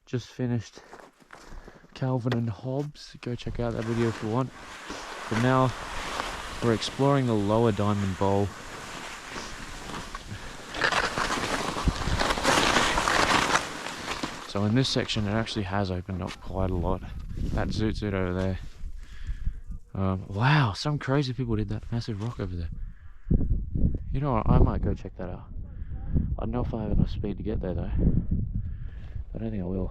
Just finished Calvin and Hobbes. Go check out that video if you want. But now we're exploring the lower Diamond Bowl. So in this section it actually has opened up quite a lot. That Zoot Zoot over there. Wow, some crazy people did that massive rock over there. You know what, I might go check that out. I don't know if I have enough speed to get there though. I don't think I will.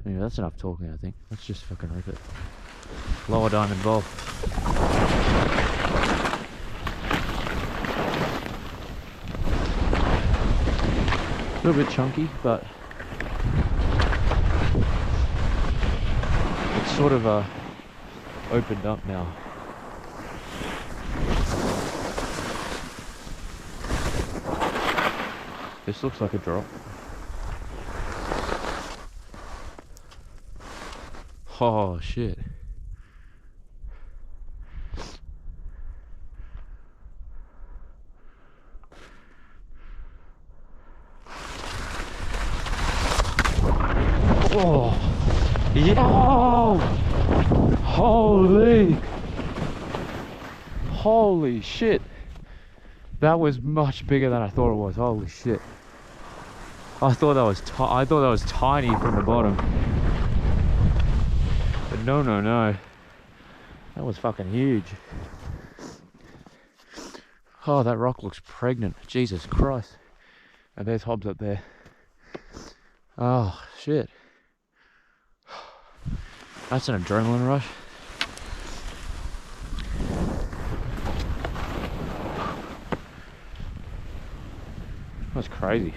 Anyway, that's enough talking, I think. Let's just fucking rip it. Lower Diamond Bowl. A little bit chunky, but it's sort of opened up now. This looks like a drop. Oh shit. Oh, yo! Holy shit! That was much bigger than I thought it was. Holy shit! I thought that was tiny from the bottom, but no, that was fucking huge. Oh, that rock looks pregnant. Jesus Christ! And there's Hobbs up there. Oh shit! That's an adrenaline rush. That's crazy.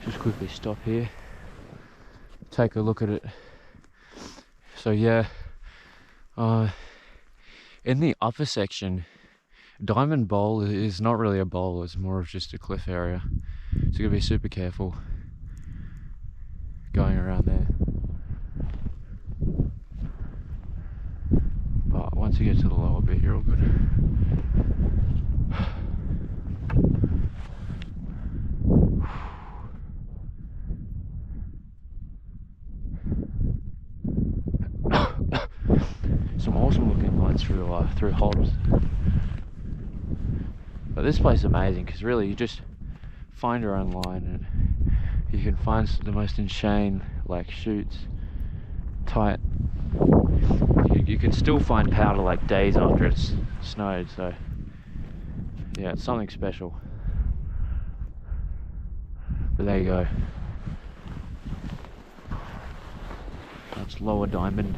Just quickly stop here, take a look at it. So yeah, in the upper section, Diamond Bowl is not really a bowl, it's more of just a cliff area. So you gotta be super careful going around there. But once you get to the lower bit, you're all good. Some awesome looking lines through Hobbs. But this place is amazing because really you just find your own line and you can find the most insane like chutes, tight. You can still find powder like days after it's snowed, so yeah, it's something special. But there you go. That's Lower Diamond.